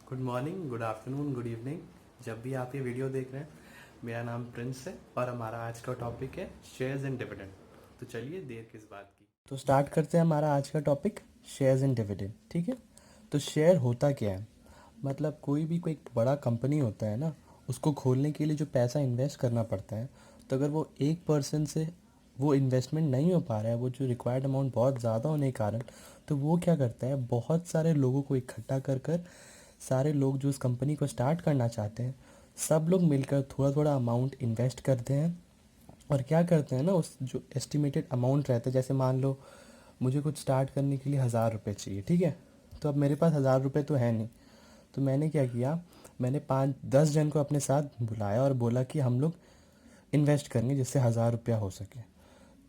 Good morning, good afternoon, good evening. जब भी आप ये वीडियो देख रहे हैं, मेरा नाम प्रिंस है और हमारा आज का टॉपिक है शेयर्स एंड डिविडेंड। तो चलिए देर किस बात की, तो स्टार्ट करते हैं हमारा आज का टॉपिक शेयर्स एंड डिविडेंड। ठीक है। तो शेयर होता क्या है? मतलब कोई बड़ा कंपनी होता है ना, उसको खोलने के लिए जो पैसा इन्वेस्ट करना पड़ता है, तो अगर वो एक पर्सन से वो इन्वेस्टमेंट नहीं हो पा रहा है, वो जो रिक्वायर्ड अमाउंट बहुत ज़्यादा होने के कारण, तो वो क्या करता है, बहुत सारे लोगों को इकट्ठा कर कर सारे लोग जो उस कंपनी को स्टार्ट करना चाहते हैं, सब लोग मिलकर थोड़ा थोड़ा अमाउंट इन्वेस्ट करते हैं। और क्या करते हैं ना, उस जो एस्टिमेटेड अमाउंट रहता है, जैसे मान लो मुझे कुछ स्टार्ट करने के लिए 1,000 रुपये चाहिए। ठीक है। तो अब मेरे पास 1,000 रुपये तो है नहीं। तो मैंने क्या किया, मैंने 5-10 जन को अपने साथ बुलाया और बोला कि हम लोग इन्वेस्ट करेंगे जिससे 1,000 रुपया हो सके।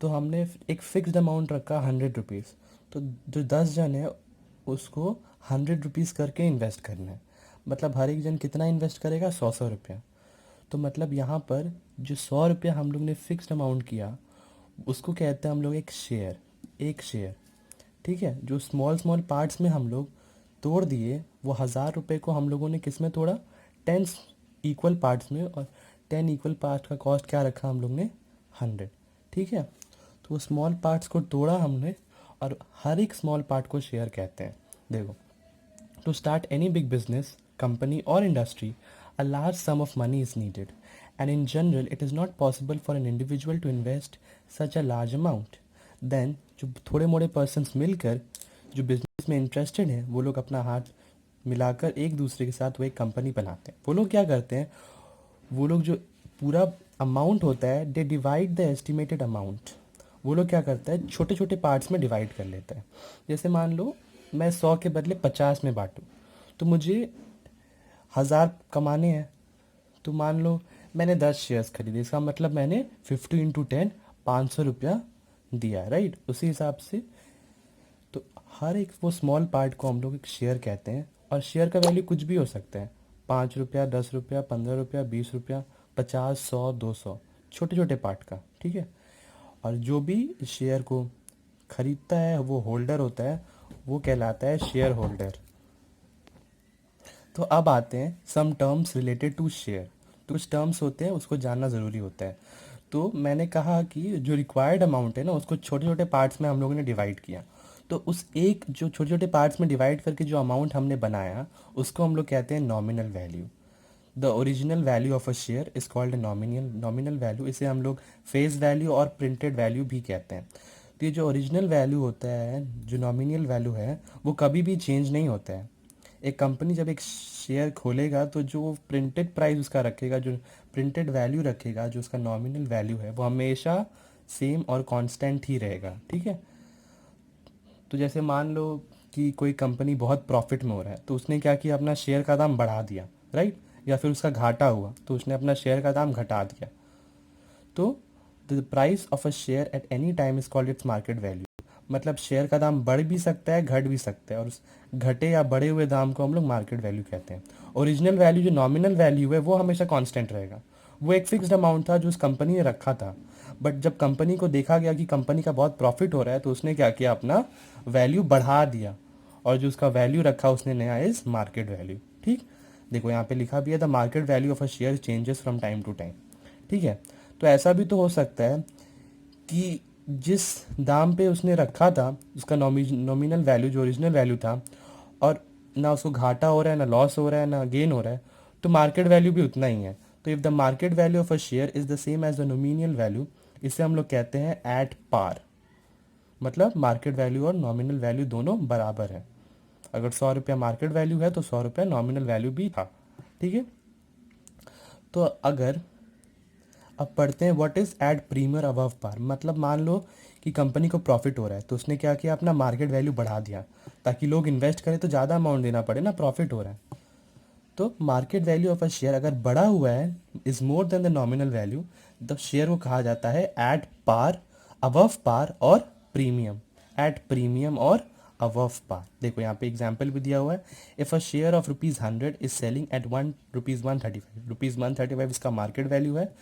तो हमने एक फ़िक्स्ड अमाउंट रखा 100 रुपीज़। तो जो 10 जन है उसको 100 रुपीज़ करके इन्वेस्ट करना है। मतलब हर एक जन कितना इन्वेस्ट करेगा, 100-100 रुपया। तो मतलब यहाँ पर जो 100 रुपया हम लोग ने फ़िक्स्ड अमाउंट किया, उसको कहते हैं हम लोग एक शेयर। ठीक है। जो स्मॉल स्मॉल पार्ट्स में हम लोग तोड़ दिए, वो 1,000 रुपये को हम लोगों ने किस में तोड़ा, 10 इक्वल पार्ट्स में। और 10 इक्वल पार्ट्स का कॉस्ट क्या रखा हम लोग ने, 100। ठीक है। तो वो स्मॉल पार्ट्स को तोड़ा हमने, और हर एक स्मॉल पार्ट को शेयर कहते हैं। देखो, to start any big business, company और industry, a large sum of money is needed, and in general, it is not possible for an individual to invest such a large amount. Then, जो थोड़े मोड़े persons मिलकर जो business में interested हैं, वो लोग अपना हाथ मिलाकर एक दूसरे के साथ वो एक कंपनी बनाते हैं। वो लोग क्या करते हैं, वो लोग जो पूरा अमाउंट होता है, they divide the estimated amount. वो लोग क्या करता है, छोटे छोटे पार्ट्स में डिवाइड कर लेता है। जैसे मान लो मैं 100 के बदले 50 में बांटूँ, तो मुझे 1,000 कमाने हैं। तो मान लो मैंने 10 शेयर्स खरीदे, इसका मतलब मैंने 50 × 10 500 रुपया दिया, राइट। उसी हिसाब से तो हर एक वो स्मॉल पार्ट को हम लोग एक शेयर कहते हैं। और शेयर का वैल्यू कुछ भी हो सकता है, 5 रुपया, 10 रुपया, 15 रुपया, 20 रुपया, 50, 100, 200, छोटे छोटे पार्ट का। ठीक है। और जो भी शेयर को खरीदता है वो होल्डर होता है, वो कहलाता है शेयर होल्डर। तो अब आते हैं some terms related to share. तो कुछ टर्म्स होते हैं, उसको जानना ज़रूरी होता है। तो मैंने कहा कि जो रिक्वायर्ड अमाउंट है ना, उसको छोटे छोटे पार्ट्स में हम लोगों ने डिवाइड किया। तो उस एक जो छोटे छोटे पार्ट्स में डिवाइड करके जो अमाउंट हमने बनाया, उसको हम लोग कहते हैं nominal value. The original value of a share is called nominal value. इसे हम लोग फेस वैल्यू और प्रिंटेड वैल्यू भी कहते हैं। तो ये जो ओरिजिनल वैल्यू होता है, जो नॉमिनल वैल्यू है, वो कभी भी चेंज नहीं होता है। एक कंपनी जब एक शेयर खोलेगा, तो जो प्रिंटेड प्राइस उसका रखेगा, जो प्रिंटेड वैल्यू रखेगा, जो उसका नॉमिनल वैल्यू है, वो हमेशा सेम और कांस्टेंट ही रहेगा। ठीक है। तो जैसे मान लो कि कोई कंपनी बहुत प्रॉफिट में हो रहा है, तो उसने क्या किया, अपना शेयर का दाम बढ़ा दिया, राइट। या फिर उसका घाटा हुआ तो उसने अपना शेयर का दाम घटा दिया। तो the price of a share at any time is called its market value. मतलब शेयर का दाम बढ़ भी सकता है, घट भी सकता है, और उस घटे या बढ़े हुए दाम को हम लोग मार्केट वैल्यू कहते हैं। ओरिजिनल वैल्यू जो नॉमिनल वैल्यू है, वो हमेशा कांस्टेंट रहेगा। वो एक फिक्स्ड अमाउंट था जो उस कंपनी ने रखा था। बट जब कंपनी को देखा गया कि कंपनी का बहुत प्रॉफिट हो रहा है, तो उसने क्या किया, अपना वैल्यू बढ़ा दिया। और जो उसका वैल्यू रखा उसने नया, इज मार्केट वैल्यू। ठीक। देखो यहाँ पे लिखा भी है, the market value of a share changes from time to time. ठीक है। तो ऐसा भी तो हो सकता है कि जिस दाम पे उसने रखा था, उसका नॉमिनल वैल्यू जो ओरिजिनल वैल्यू था, और ना उसको घाटा हो रहा है, ना लॉस हो रहा है, ना गेन हो रहा है, तो मार्केट वैल्यू भी उतना ही है। तो if the market value of a share is the same as the nominal value, इसे हम लोग कहते हैं एट पार। मतलब मार्केट वैल्यू और नॉमिनल वैल्यू दोनों बराबर है। अगर 100 रुपया मार्केट वैल्यू है, तो 100 रुपया नॉमिनल वैल्यू भी था। ठीक है। तो अगर अब पढ़ते हैं what is at premium above par. मतलब मान लो कि कंपनी को प्रॉफिट हो रहा है, तो उसने क्या किया, अपना मार्केट वैल्यू बढ़ा दिया, ताकि लोग इन्वेस्ट करें तो ज़्यादा अमाउंट देना पड़े ना, प्रॉफिट हो रहा है। तो market value of a share अगर बढ़ा हुआ है, is more than the nominal value, तब शेयर को कहा जाता है एट पार, अबव पार और प्रीमियम। एट प्रीमियम और अबव पार। देखो यहाँ पे एग्जाम्पल भी दिया हुआ है। If a share of ₹100 is selling eight ₹135, ₹135 इसका मार्केट वैल्यू है,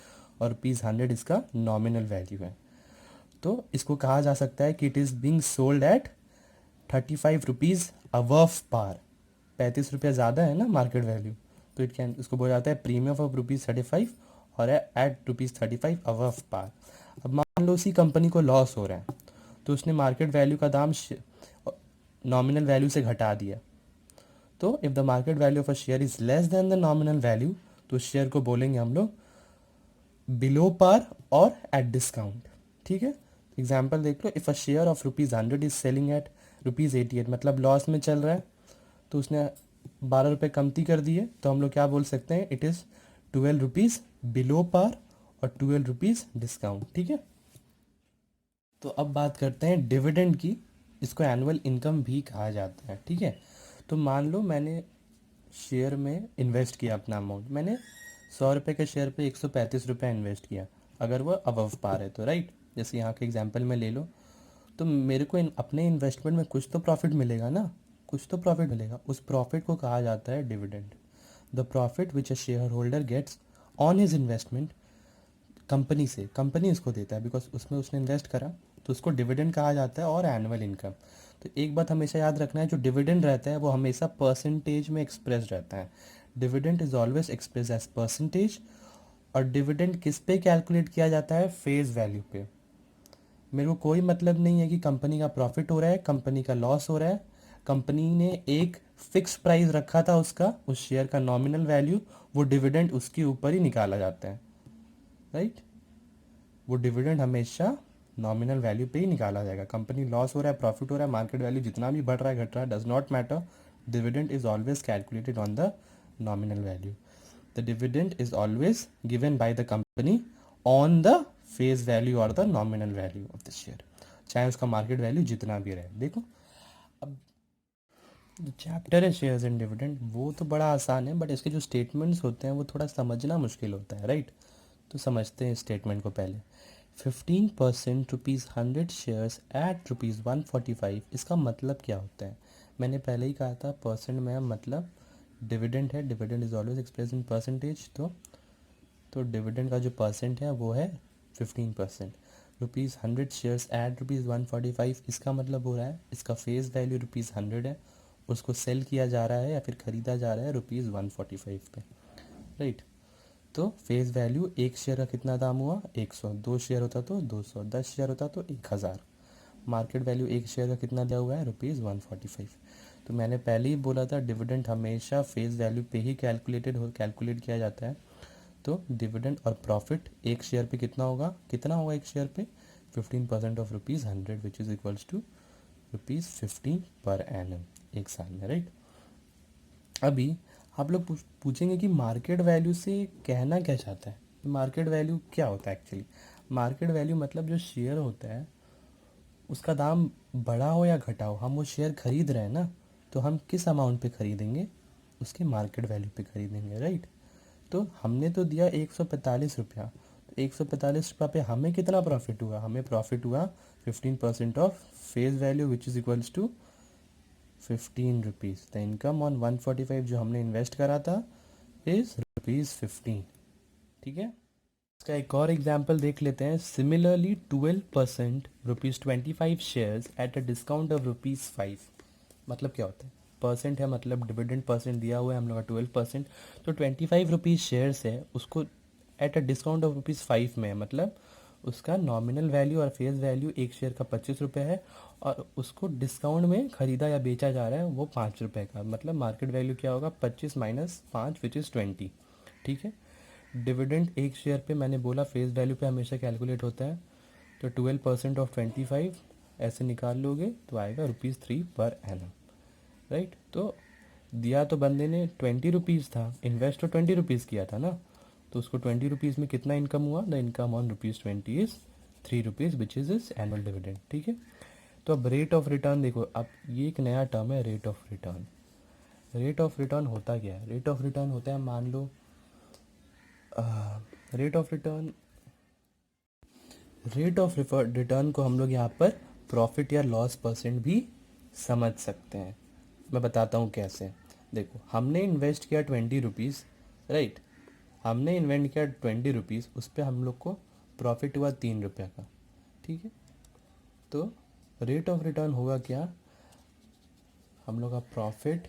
और ₹100 इसका नॉमिनल वैल्यू है। तो इसको कहा जा सकता है कि it is being sold at ₹35 above par. ₹35 ज़्यादा है ना मार्केट वैल्यू, तो इट कैन, इसको बोला जाता है प्रीमियम ऑफ ₹35 और एट ₹35 अबव पार। अब मान लो उसी कंपनी को लॉस हो रहा है, तो उसने मार्केट वैल्यू का दाम नॉमिनल वैल्यू से घटा दिया। तो if the market value of a share is less than the nominal value, तो उस शेयर को बोलेंगे हम लोग बिलो पार और एट डिस्काउंट। ठीक है, एग्जाम्पल देख लो, if a share of ₹100 is selling at ₹88, मतलब लॉस में चल रहा है, तो उसने ₹12 कमती कर दिए, तो हम लोग क्या बोल सकते हैं, इट इज़ ₹12 बिलो पार और ₹12 डिस्काउंट। ठीक है, तो अब बात करते हैं डिविडेंड की। इसको एनुअल इनकम भी कहा जाता है। ठीक है, तो मान लो मैंने शेयर में इन्वेस्ट किया अपना अमाउंट, मैंने ₹100 के शेयर पे ₹135 इन्वेस्ट किया, अगर वो अबव पार है तो, राइट। जैसे यहाँ के एग्जांपल में ले लो, तो मेरे को अपने इन्वेस्टमेंट में कुछ तो प्रॉफिट मिलेगा ना, कुछ तो प्रॉफिट मिलेगा, उस प्रॉफिट को कहा जाता है dividend. The profit which a share holder gets on his investment, company से, कंपनी उसको देता है बिकॉज उसमें उसने इन्वेस्ट करा, तो उसको डिविडेंड कहा जाता है, और एनुअल इनकम। तो एक बात हमेशा याद रखना है, जो डिविडेंड रहता है वो हमेशा परसेंटेज में एक्सप्रेस रहता है। Dividend is always express as percentage. और डिविडेंड किस पे कैलकुलेट किया जाता है, फेस वैल्यू पे। मेरे को कोई मतलब नहीं है कि कंपनी का प्रॉफिट हो रहा है, कंपनी का लॉस हो रहा है, कंपनी ने एक फिक्स प्राइस रखा था उसका, उस शेयर का नॉमिनल वैल्यू, वो डिविडेंड उसके ऊपर ही निकाला जाता है, राइट। वो डिविडेंड हमेशा नॉमिनल वैल्यू पे ही निकाला जाएगा। कंपनी लॉस हो रहा है, प्रॉफिट हो रहा है, मार्केट वैल्यू जितना भी बढ़ रहा है घट रहा है, does not matter, dividend is always calculated on the nominal value. The dividend is always given by the company on the face value और the nominal value of the share, चाहे उसका मार्केट वैल्यू जितना भी रहे। देखो, अब जो chapter है शेयर्स एंड डिविडेंड, वो तो बड़ा आसान है, बट इसके जो स्टेटमेंट्स होते हैं वो थोड़ा समझना मुश्किल होता है, राइट। तो समझते हैं स्टेटमेंट को पहले। 15% ₹100 शेयर्स एट ₹145, इसका मतलब क्या होता है, मैंने पहले ही कहा था परसेंट में मतलब डिविडेंड है, dividend is always express in percentage. तो डिविडेंड का जो परसेंट है वो है 15%। ₹100 शेयर्स एट ₹145, इसका मतलब हो रहा है इसका फेस वैल्यू ₹100 है, उसको सेल किया जा रहा है या फिर ख़रीदा जा रहा है ₹145 पे, राइट। तो फेस वैल्यू, एक शेयर का कितना दाम हुआ, 100, 2 शेयर होता तो 200, 10 शेयर होता तो 1000। मार्केट वैल्यू एक शेयर का कितना दिया हुआ है, ₹145। तो मैंने पहले ही बोला था डिविडेंड हमेशा फेस वैल्यू पे ही कैलकुलेट किया जाता है। तो डिविडेंड और प्रॉफिट एक शेयर पे कितना होगा एक शेयर पे, 15% of ₹100 which is equals to ₹15 per annum, एक साल में, राइट। अभी आप लोग पूछेंगे कि मार्केट वैल्यू से कहना क्या चाहता है, मार्केट वैल्यू क्या होता है एक्चुअली। मार्केट वैल्यू मतलब जो शेयर होता है उसका दाम बढ़ा हो या घटा हो, हम वो शेयर खरीद रहे हैं ना, तो हम किस अमाउंट पे खरीदेंगे, उसके मार्केट वैल्यू पे खरीदेंगे, राइट। तो हमने तो दिया ₹145, तो ₹145 पे हमें कितना प्रॉफिट हुआ, हमें प्रॉफिट हुआ 15% of face value which is equals to ₹15। The income on 145 जो हमने इन्वेस्ट करा था इज ₹15। ठीक है, इसका एक और एग्जाम्पल देख लेते हैं। Similarly 12% ₹25 shares at a discount of ₹5। मतलब क्या होता है, परसेंट है मतलब डिविडेंड परसेंट दिया हुआ है हम लोग का 12%, तो ₹25 शेयर्स है, उसको एट अ डिस्काउंट ऑफ ₹5 में है, मतलब उसका नॉमिनल वैल्यू और फेस वैल्यू एक शेयर का ₹25 है, और उसको डिस्काउंट में ख़रीदा या बेचा जा रहा है वो ₹5 का, मतलब मार्केट वैल्यू क्या होगा, 25 माइनस 5 विच इज़ 20। ठीक है, डिविडेंड एक शेयर पे मैंने बोला फेस वैल्यू पे हमेशा कैलकुलेट होता है, तो 12% ऑफ 25 ऐसे निकाल लोगे तो आएगा ₹3 पर एनम, राइट। तो दिया तो बंदे ने ₹20 था, इन्वेस्ट तो ₹20 किया था ना, तो उसको ₹20 में कितना इनकम हुआ, the income on ₹20 is ₹3 which is is annual dividend. ठीक है, तो अब रेट ऑफ रिटर्न देखो, अब ये एक नया टर्म है, rate of return. Rate of return होता क्या है, रेट ऑफ रिटर्न होता है, मान लो rate of return, rate of return को हम लोग यहाँ पर प्रॉफिट या लॉस परसेंट भी समझ सकते हैं। मैं बताता हूँ कैसे। देखो, हमने इन्वेस्ट किया ₹20, राइट, हमने इन्वेस्ट किया ₹20, उस पर हम लोग को प्रॉफिट हुआ ₹3 का। ठीक है, तो रेट ऑफ रिटर्न होगा क्या, हम लोग का प्रॉफिट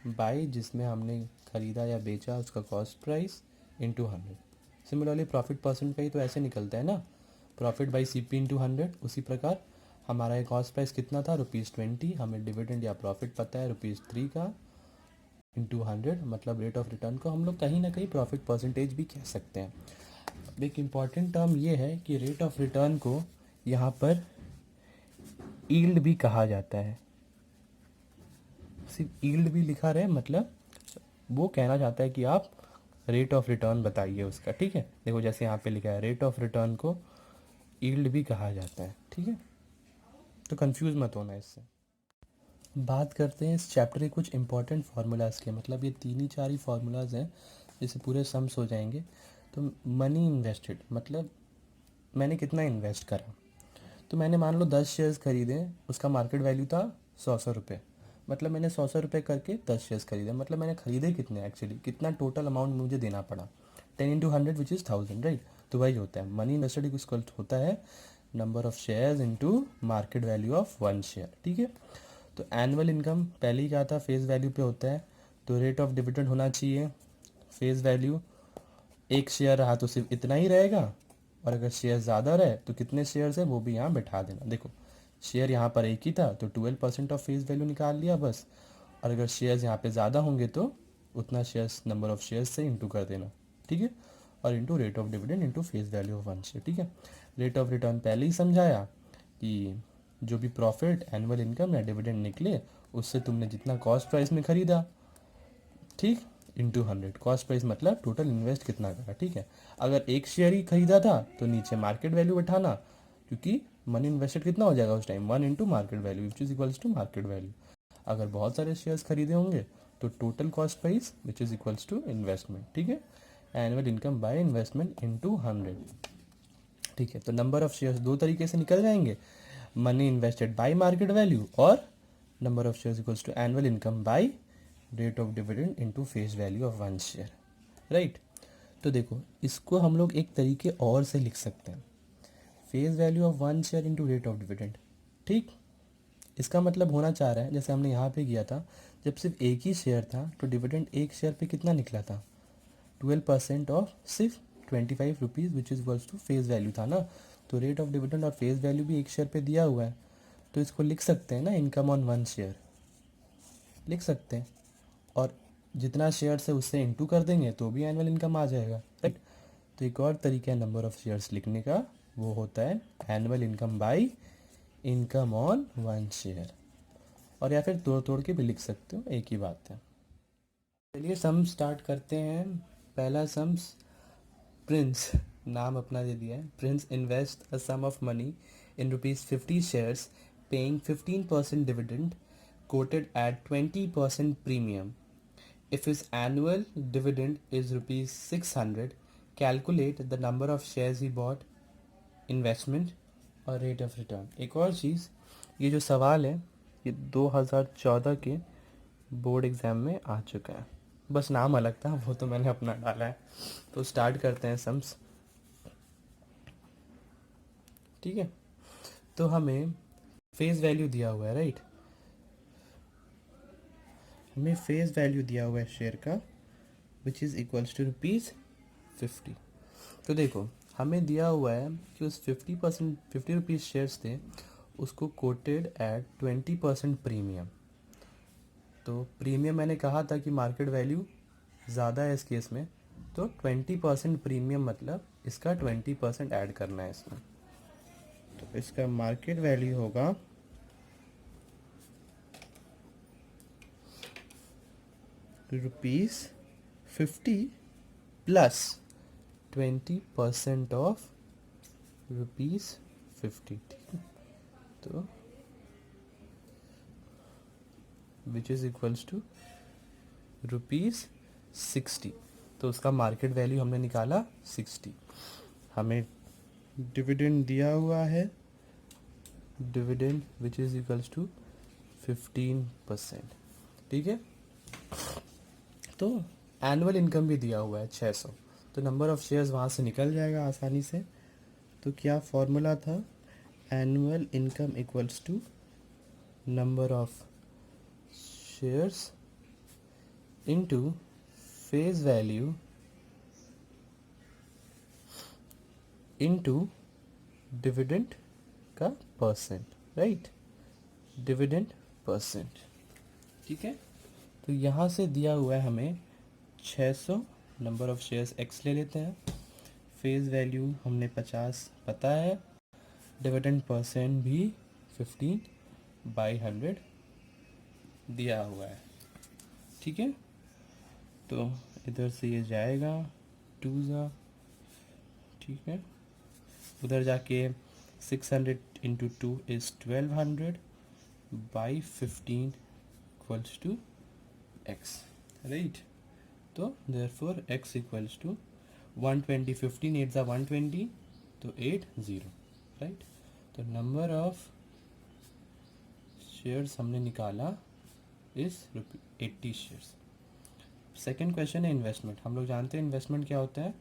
बाई जिसमें हमने ख़रीदा या बेचा उसका cost price into 100। Similarly profit percent का ही तो ऐसे निकलता है ना, प्रॉफिट बाई CP इंटू 100। उसी प्रकार हमारा ये कॉस्ट प्राइस कितना था, ₹20, हमें डिविडेंड या प्रॉफिट पता है ₹3 का, इंटू 100, मतलब रेट ऑफ रिटर्न को हम लोग कहीं ना कहीं प्रॉफिट परसेंटेज भी कह सकते हैं। अब एक इम्पॉर्टेंट टर्म ये है कि रेट ऑफ रिटर्न को यहाँ पर यील्ड भी कहा जाता है। सिर्फ यील्ड भी लिखा रहे मतलब वो कहना चाहता है कि आप रेट ऑफ रिटर्न बताइए उसका, ठीक है। देखो जैसे यहाँ पे लिखा है रेट ऑफ रिटर्न को यील्ड भी कहा जाता है, ठीक है, तो कंफ्यूज मत होना इससे। बात करते हैं इस चैप्टर के कुछ इंपॉर्टेंट फार्मूलाज के, मतलब ये 3 ही फार्मूलाज हैं जिससे पूरे सम्स हो जाएंगे। तो मनी इन्वेस्टेड मतलब मैंने कितना इन्वेस्ट करा, तो मैंने मान लो 10 शेयर्स खरीदे, उसका मार्केट वैल्यू था 100 रुपये, मतलब मैंने 100 रुपये करके 10 शेयर्स खरीदे, मतलब मैंने खरीदे कितने, एक्चुअली कितना टोटल अमाउंट मुझे देना पड़ा, 10 इंटू 100 विच इज़ 1000, राइट। तो वही होता है मनी इन्वेस्टेड इक्वल होता है number of shares into market value of 1 share, ठीक है। तो एनुअल इनकम पहले ही कहा था फेस वैल्यू पे होता है, तो रेट ऑफ डिविडेंड होना चाहिए फेस वैल्यू, एक शेयर रहा तो सिर्फ इतना ही रहेगा, और अगर शेयर ज़्यादा रहे तो कितने शेयर्स है वो भी यहाँ बैठा देना। देखो शेयर यहाँ पर एक ही था तो 12% ऑफ फेस वैल्यू निकाल लिया बस, और अगर शेयर्स यहाँ पे ज़्यादा होंगे तो उतना शेयर्स नंबर ऑफ शेयर्स से इंटू कर देना, ठीक है, और into rate of dividend into face value of 1 share, ठीक है। रेट ऑफ रिटर्न पहले ही समझाया कि जो भी प्रॉफिट एनुअल इनकम या डिविडेंड निकले उससे तुमने जितना कॉस्ट प्राइस में ख़रीदा, ठीक, इंटू 100, कॉस्ट प्राइस मतलब टोटल इन्वेस्ट कितना करा, ठीक है। अगर एक शेयर ही खरीदा था तो नीचे मार्केट वैल्यू बैठाना, क्योंकि मनी इन्वेस्टेड कितना हो जाएगा उस time 1 into market value which is equals to market value. अगर बहुत सारे शेयर्स खरीदे होंगे तो total cost price which is equals to investment, ठीक है, annual income by investment into 100, ठीक है। तो नंबर ऑफ शेयर्स दो तरीके से निकल जाएंगे, money invested by market value और number of shares equals to annual income by rate of dividend into face value of 1 share, right. तो देखो इसको हम लोग एक तरीके और से लिख सकते हैं, face value of 1 share into rate of dividend, ठीक। इसका मतलब होना चाह रहा है जैसे हमने यहाँ पे किया था, जब सिर्फ एक ही शेयर था तो डिविडेंड एक शेयर पे कितना निकला था, 12% ऑफ सिर्फ 25 rupees which is equals to face value था ना। तो रेट ऑफ डिविडेंड और फेस वैल्यू भी एक शेयर पे दिया हुआ है, तो इसको लिख सकते हैं ना इनकम ऑन 1 शेयर लिख सकते हैं, और जितना शेयर है उससे इंटू कर देंगे तो भी एनुअल इनकम आ जाएगा, राइट। तो एक और तरीका है नंबर ऑफ शेयर्स लिखने का, वो होता है annual income bye income on 1 share, और या फिर तोड़ तोड़ के भी लिख सकते हो, एक ही बात है। चलिए सम स्टार्ट करते हैं। पहला सम्स, प्रिंस नाम अपना दे दिया है, Prince invest a sum of money in ₹50 shares paying 15% dividend quoted at 20% premium. If his annual dividend is ₹600, calculate the number of shares he bought, investment और rate of return। एक और चीज़, ये जो सवाल है ये 2014 के बोर्ड एग्ज़ाम में आ चुका है, बस नाम अलग था, वो तो मैंने अपना डाला है। तो स्टार्ट करते हैं सम्स, ठीक है। तो हमें फेस वैल्यू दिया हुआ है, राइट, हमें फेस वैल्यू दिया हुआ है शेयर का विच इज़ इक्वल्स टू ₹50। तो देखो हमें दिया हुआ है कि उस 50 रुपीज़ शेयर्स थे उसको कोटेड एट 20% प्रीमियम। तो प्रीमियम मैंने कहा था कि मार्केट वैल्यू ज़्यादा है इस केस में, तो 20% प्रीमियम मतलब इसका 20% ऐड करना है इसमें, तो इसका मार्केट वैल्यू होगा ₹50 प्लस 20% ऑफ ₹50, ठीक है, तो विच इज़ इक्वल्स टू ₹60। तो उसका मार्केट वैल्यू हमने निकाला 60। हमें डिविडेंड दिया हुआ है, dividend which is equals to 15%, ठीक है। तो एनुअल इनकम भी दिया हुआ है 600, तो नंबर ऑफ शेयर्स वहाँ से निकल जाएगा आसानी से। तो क्या फॉर्मूला था, annual income equals to number of shares into face value into dividend का परसेंट, राइट, डिविडेंड परसेंट, ठीक है। तो यहाँ से दिया हुआ है हमें 600, नंबर ऑफ शेयर्स x ले लेते हैं, फेस वैल्यू हमने 50 पता है, डिविडेंड परसेंट भी 15/100 दिया हुआ है, ठीक है। तो इधर से ये जाएगा 2 ज़ा, ठीक है, उधर जाके 600 into 2 is 1200 by 15 equals to x, right. तो देयरफॉर x इक्वल्स टू 120, 15 8 ज़ा 120, तो 80, राइट। तो नंबर ऑफ शेयर्स हमने निकाला इस 80 शेयर्स। सेकेंड क्वेश्चन है इन्वेस्टमेंट। हम लोग जानते हैं इन्वेस्टमेंट क्या होता है,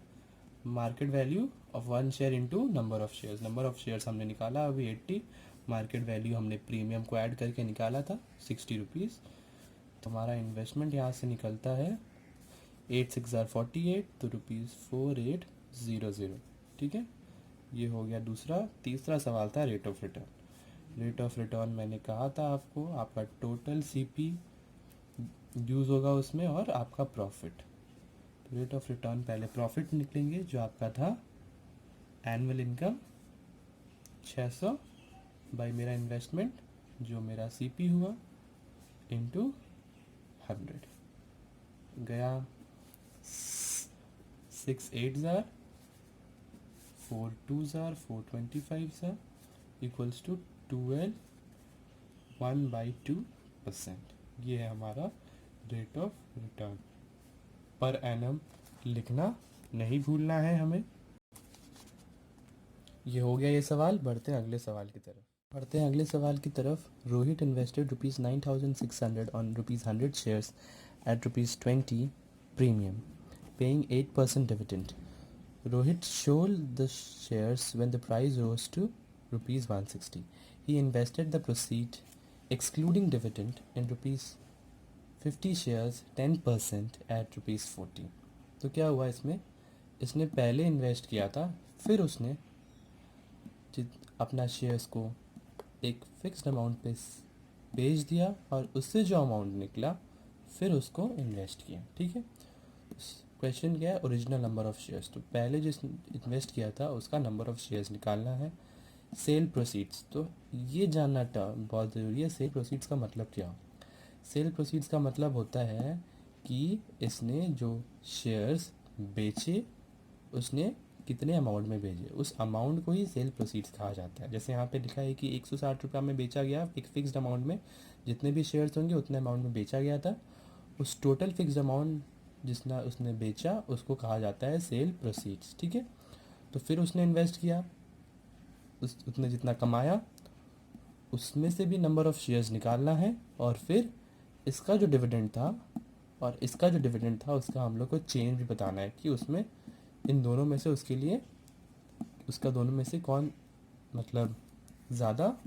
market value of 1 share into number of shares. Number of shares हमने निकाला अभी 80, मार्केट वैल्यू हमने प्रीमियम को ऐड करके निकाला था 60 रुपीज़। तो हमारा इन्वेस्टमेंट यहाँ से निकलता है 8 6 48, तो ₹4800, ठीक है। ये हो गया दूसरा। तीसरा सवाल था rate of return. Rate of return मैंने कहा था आपको, आपका टोटल सीपी यूज़ होगा उसमें और आपका प्रॉफिट। तो रेट ऑफ रिटर्न पहले प्रॉफिट निकलेंगे जो आपका था एनुअल इनकम 600 बाई मेरा इन्वेस्टमेंट जो मेरा सीपी हुआ इंटू 100 गया 6 8 ज़ार 4 2 ज़ार 425 ज़ार इक्वल्स टू 12 1/2%। ये है हमारा rate of return. Per annum लिखना नहीं भूलना है हमें। ये हो गया ये सवाल। बढ़ते हैं अगले सवाल की तरफ। Rohit invested ₹9,600 on ₹100 shares at ₹20 premium, paying 8% dividend. Rohit sold the shares when the price rose to ₹160. He invested the proceed, excluding dividend, in ₹50 shares, 10% at ₹40. तो क्या हुआ इसमें, इसने पहले इन्वेस्ट किया था, फिर उसने अपना शेयर्स को एक फिक्स्ड अमाउंट पे बेच दिया और उससे जो अमाउंट निकला फिर उसको इन्वेस्ट किया, ठीक है। क्वेश्चन क्या है, ओरिजिनल नंबर ऑफ शेयर्स। तो पहले जिस इन्वेस्ट किया था उसका नंबर ऑफ शेयर्स निकालना है। सेल प्रोसीड्स, तो ये जानना बहुत ज़रूरी है, सेल प्रोसीड्स का मतलब क्या। सेल प्रोसीड्स का मतलब होता है कि इसने जो शेयर्स बेचे उसने कितने अमाउंट में बेचे, उस अमाउंट को ही सेल प्रोसीड्स कहा जाता है। जैसे यहाँ पे लिखा है कि 160 रुपये में बेचा गया, एक फिक्स्ड अमाउंट में जितने भी शेयर्स होंगे उतने अमाउंट में बेचा गया था, उस टोटल फिक्स्ड अमाउंट जितना उसने बेचा उसको कहा जाता है सेल प्रोसीड्स, ठीक है। तो फिर उसने इन्वेस्ट किया, उसने जितना कमाया उसमें से भी नंबर ऑफ़ शेयर्स निकालना है, और फिर इसका जो डिविडेंड था और इसका जो डिविडेंड था उसका हम लोग को चेंज भी बताना है कि उसमें इन दोनों में से उसके लिए उसका दोनों में से कौन मतलब ज़्यादा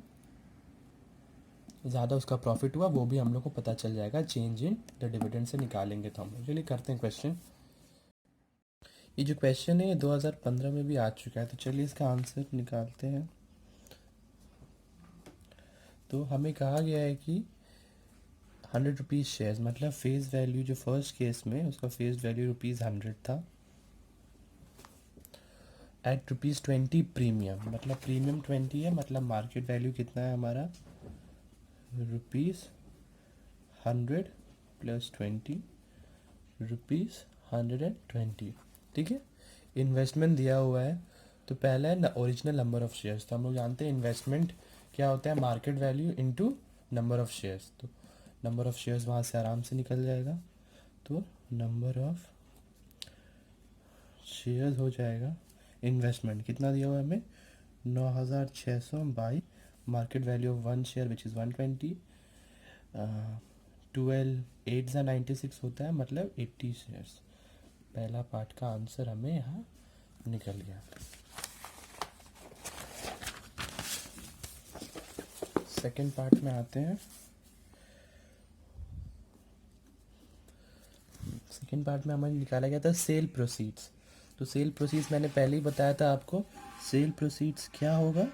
उसका प्रॉफिट हुआ, वो भी हम लोग को पता चल जाएगा चेंज इन द डिविडेंड से निकालेंगे। तो हम लोग चलिए करते हैं क्वेश्चन। ये जो क्वेश्चन है 2015 में भी आ चुका है, तो चलिए इसका आंसर निकालते हैं। तो हमें कहा गया है कि 100 रुपीज़ शेयर्स, मतलब फेस वैल्यू जो फर्स्ट केस में उसका फेस वैल्यू ₹100 था, एट ₹20 प्रीमियम, मतलब प्रीमियम 20 है, मतलब मार्केट वैल्यू कितना है हमारा ₹100 प्लस 20 ₹120, ठीक है। इन्वेस्टमेंट दिया हुआ है, तो पहला है ओरिजिनल नंबर ऑफ़ शेयर्स। तो हम लोग जानते हैं इन्वेस्टमेंट क्या होता है, market value into number of shares. तो नंबर ऑफ़ शेयर्स वहाँ से आराम से निकल जाएगा, तो नंबर ऑफ़ शेयर्स हो जाएगा, इन्वेस्टमेंट कितना दिया हुआ है हमें 9,600 by market value of 1 share which is 120, 12 8 ज़ा 96 होता है, मतलब 80 शेयर्स। पहला पार्ट का आंसर हमें यहाँ निकल गया। सेकंड पार्ट में आते हैं। सेकेंड पार्ट में हमें निकाला गया था सेल प्रोसीड्स। तो सेल प्रोसीड्स मैंने पहले ही बताया था आपको, सेल प्रोसीड्स क्या होगा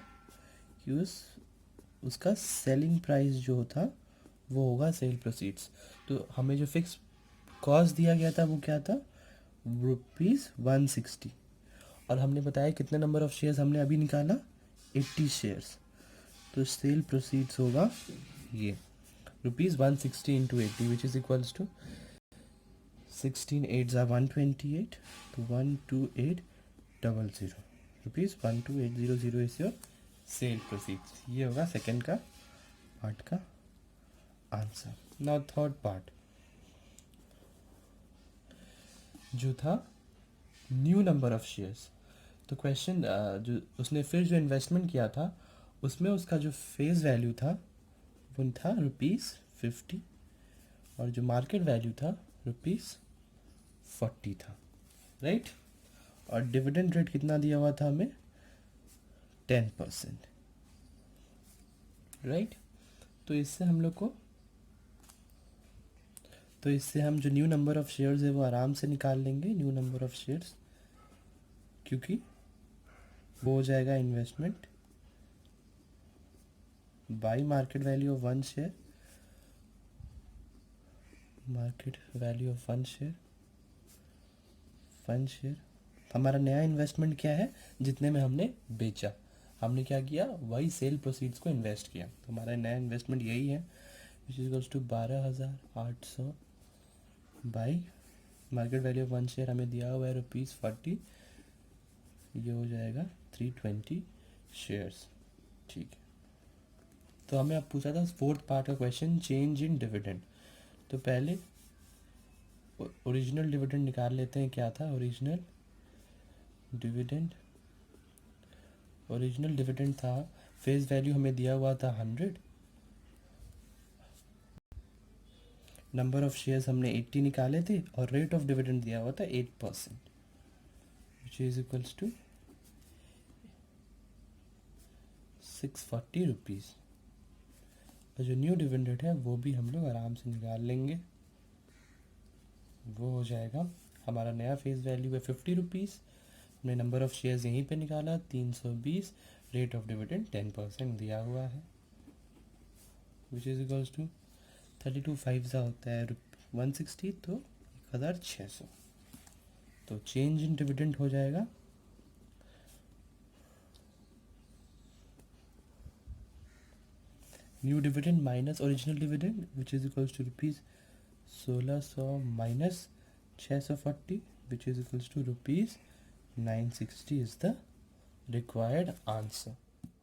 कि उसका सेलिंग प्राइस जो था वो होगा सेल प्रोसीड्स। तो हमें जो फिक्स कॉस्ट दिया गया था वो क्या था, ₹160। और हमने बताया कितने नंबर ऑफ शेयर्स हमने अभी निकाला, 80 शेयर्स। तो सेल प्रोसीड्स होगा ये ₹160 into 80 which is equals to 16 8 128, तो 12800, ₹12800 इज योर सेल प्रोसीड्स। ये होगा सेकेंड का पार्ट का आंसर। नाउ थर्ड पार्ट जो था न्यू नंबर ऑफ शेयर्स। तो क्वेश्चन जो उसने फिर जो इन्वेस्टमेंट किया था उसमें उसका जो फेस वैल्यू था वो था ₹50 और जो मार्केट वैल्यू था ₹40 था, राइट। और डिविडेंड रेट कितना दिया हुआ था हमें, 10%, राइट। तो इससे हम जो न्यू नंबर ऑफ शेयर्स है वो आराम से निकाल लेंगे, न्यू नंबर ऑफ शेयर्स, क्योंकि वो हो जाएगा investment by market value of one share, market value of one share. हमारा नया इन्वेस्टमेंट क्या है, जितने में हमने बेचा, हमने क्या किया, वही सेल प्रोसीड्स को इन्वेस्ट किया। तो हमारा नया इन्वेस्टमेंट यही है, which is equals to 12,800 by market value of one share हमें दिया हुआ है ₹40, ये हो जाएगा 320 शेयर्स, ठीक है। तो हमें अब पूछा था फोर्थ पार्ट का क्वेश्चन, चेंज इन डिविडेंड। तो पहले ओरिजिनल डिविडेंड निकाल लेते हैं, क्या था ओरिजिनल डिविडेंड था, फेस वैल्यू हमें दिया हुआ था 100, नंबर ऑफ शेयर्स हमने 80 निकाले थे और रेट ऑफ डिविडेंड दिया हुआ था 8%, विच इज इक्वल्स टू ₹640। और जो न्यू डिविडेंड है वो भी हम लोग आराम से निकाल लेंगे, वो हो जाएगा, हमारा नया फेस वैल्यू है ₹50, हमने नंबर ऑफ शेयर्स यहीं पे निकाला 320, रेट ऑफ डिविडेंड 10% दिया हुआ है, विच इज इक्वल्स टू 32 5 होता है 160, तो 1600। तो चेंज इन डिविडेंड हो जाएगा new dividend minus original dividend, which is equals to ₹1600 minus 640, which is equals to ₹960 is the required answer.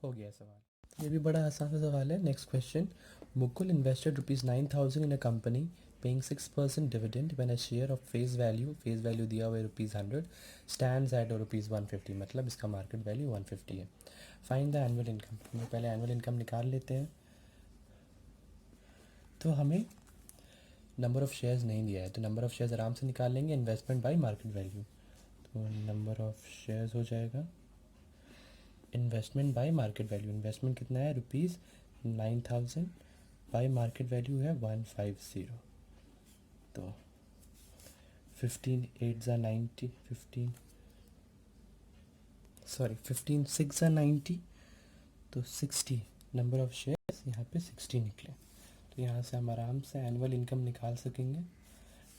हो गया सवाल, ये भी बड़ा आसान सा सवाल है। Next question, Mukul invested ₹9,000 in a company paying 6% dividend when a share of face value दिया हुआ है ₹100 स्टैंड्स एट ₹150, मतलब इसका मार्केट वैल्यू 150 है। Find the annual income. हम पहले एनुअल इनकम निकाल लेते हैं। तो हमें नंबर ऑफ शेयर्स नहीं दिया है, तो नंबर ऑफ शेयर्स आराम से निकाल लेंगे, इन्वेस्टमेंट बाई मार्केट वैल्यू। तो नंबर ऑफ शेयर्स हो जाएगा investment by market value. Investment कितना है, ₹9,000 बाय मार्केट वैल्यू है 150। तो 15 8 90, 15 6 90, तो 60 नंबर ऑफ शेयर्स यहाँ पे 60 निकले। तो यहाँ से हम आराम से एनुअल इनकम निकाल सकेंगे,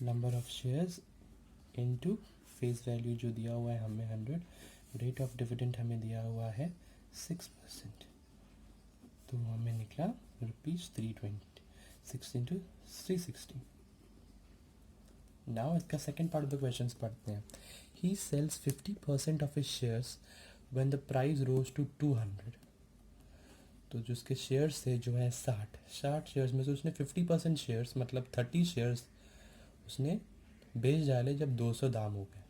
number of shares into face value जो दिया हुआ है हमें 100, रेट ऑफ डिविडेंड हमें दिया हुआ है 6%, तो हमें निकला ₹320, 6 इंटू 360। नाउ इसका second part of the question पढ़ते हैं। He sells 50% of his shares when the price rose to 200। तो जो उसके शेयर्स थे जो है 60 शेयर्स में से उसने 50% शेयर्स मतलब 30 शेयर्स उसने बेच डाले जब 200 दाम हो गए।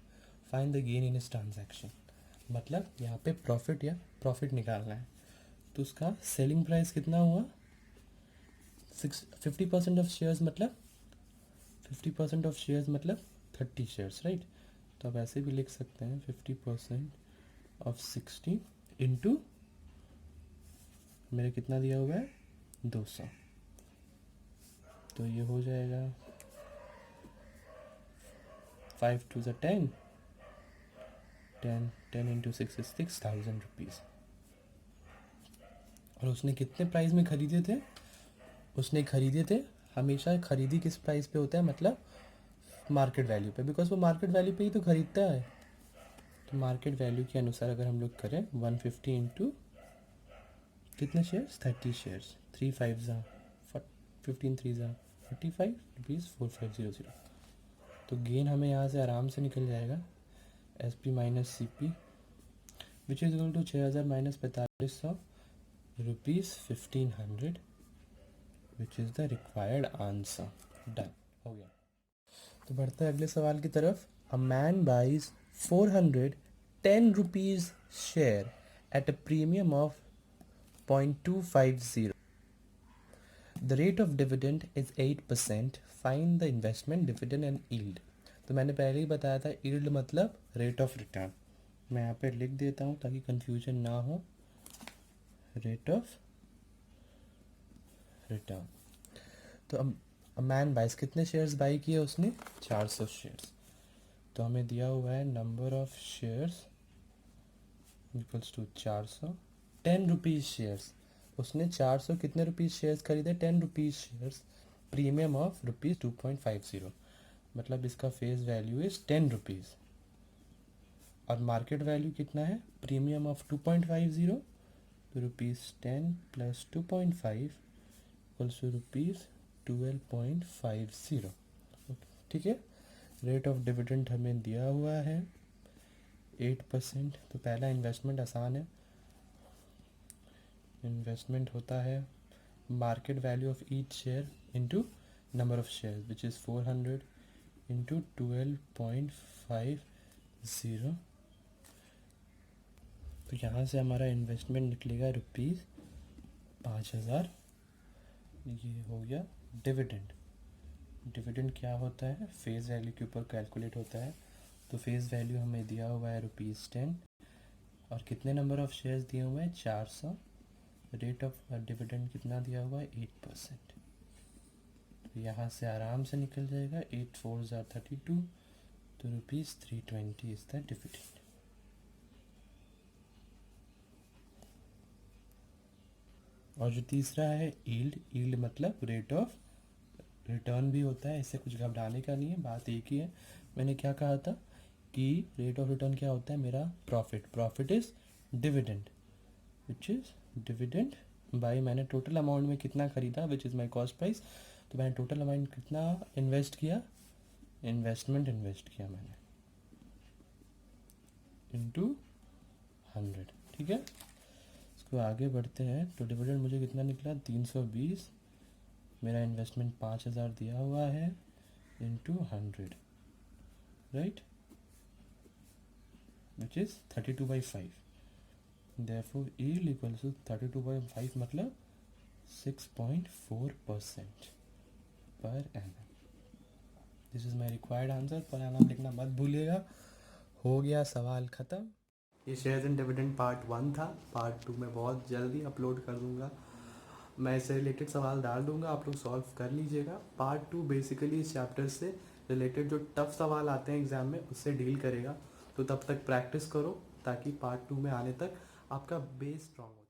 फाइंड द गेन इन इस ट्रांजैक्शन, मतलब यहाँ पे प्रॉफिट निकालना है। तो उसका सेलिंग प्राइस कितना हुआ, 50% ऑफ शेयर्स मतलब 30 शेयर्स, राइट। तो आप ऐसे भी लिख सकते हैं 50% ऑफ 60 इंटू मेरे कितना दिया हुआ है 200, तो ये हो जाएगा 5 2 ज़ा 10, 10 इंटू 6 इज 6,000 रुपीज़। और उसने कितने प्राइस में ख़रीदे थे? उसने खरीदे थे, हमेशा खरीदी किस प्राइस पे होता है, मतलब मार्केट वैल्यू पे, बिकॉज वो मार्केट वैल्यू पे ही तो ख़रीदता है। तो मार्केट वैल्यू के अनुसार अगर हम लोग करें 150 इंटू कितने शेयर्स, 30 शेयर्स, 3 5 ज़ा 15 3 ज़ा 45 रुपीज़ 4500। तो गेन हमें यहाँ से आराम से निकल जाएगा S P minus C P which is equal to 6000 minus 4500 rupees 1500 which is the required answer. Done, हो गया। तो बढ़ते हैं अगले सवाल की तरफ। A man buys 410 rupees share at a premium of 0.250. The rate of dividend is 8%. Find the investment dividend and yield. तो मैंने पहले ही बताया था yield मतलब rate of return। मैं यहाँ पे लिख देता हूँ ताकि confusion ना हो। rate of return। तो मैन बाइस कितने शेयर्स बाई किए उसने? 400 शेयर्स। तो हमें दिया हुआ है number of shares equals to 400, 10 rupees shares. उसने 400 कितने रुपीज़ शेयर्स खरीदे? 10 rupees shares, premium of rupees 2.50, मतलब इसका फेस वैल्यू इज़ 10 रुपीज़। और मार्केट वैल्यू कितना है? प्रीमियम ऑफ 2.50, तो rupees 10 plus 2.5 equals to rupees 12.50। ठीक है। रेट ऑफ डिविडेंड हमें दिया हुआ है 8%। तो पहला इन्वेस्टमेंट आसान है। इन्वेस्टमेंट होता है market value of each share into number of share which is 400 into 12.50। तो यहाँ से हमारा इन्वेस्टमेंट निकलेगा रुपीज़ 5000। ये हो गया डिविडेंड। डिविडेंड क्या होता है? फेस वैल्यू के ऊपर कैलकुलेट होता है। तो फेस वैल्यू हमें दिया हुआ है रुपीज़ 10 और कितने नंबर ऑफ शेयर्स दिए हुए हैं? 400। रेट ऑफ डिविडेंड कितना दिया हुआ है? 8%। तो यहाँ से आराम से निकल जाएगा 8 4 ज़ा 32, तो रुपीज़ 320 इज़ द डिविडेंड। और जो तीसरा है यील्ड। यील्ड मतलब रेट ऑफ रिटर्न भी होता है, इससे कुछ घबराने का नहीं है, बात एक ही है। मैंने क्या कहा था कि रेट ऑफ रिटर्न क्या होता है? मेरा profit. Profit is dividend which is dividend by मैंने टोटल अमाउंट में कितना खरीदा which is my cost price. तो मैंने टोटल अमाउंट कितना इन्वेस्ट किया? इन्वेस्टमेंट इन्वेस्ट किया मैंने इंटू 100। ठीक है। इसको आगे बढ़ते हैं। तो डिविडेंड मुझे कितना निकला? 320। मेरा इन्वेस्टमेंट 5000 दिया हुआ है into 100, right, which is 32/5। Therefore yield equals to 32/5 मतलब 6.4% पर annum। This is my required answer. पर annum लिखना मत भूलिएगा। हो गया सवाल ख़त्म। ये शेयर्स एंड डिविडेंड पार्ट 1 था। पार्ट 2 मैं बहुत जल्दी अपलोड कर दूंगा। मैं इससे रिलेटेड सवाल डाल दूंगा, आप लोग सॉल्व कर लीजिएगा। पार्ट 2 बेसिकली इस चैप्टर से रिलेटेड जो टफ सवाल आते हैं एग्ज़ाम में उससे डील करेगा। तो तब तक प्रैक्टिस करो ताकि पार्ट 2 में आने तक आपका बेस स्ट्रॉन्ग हो।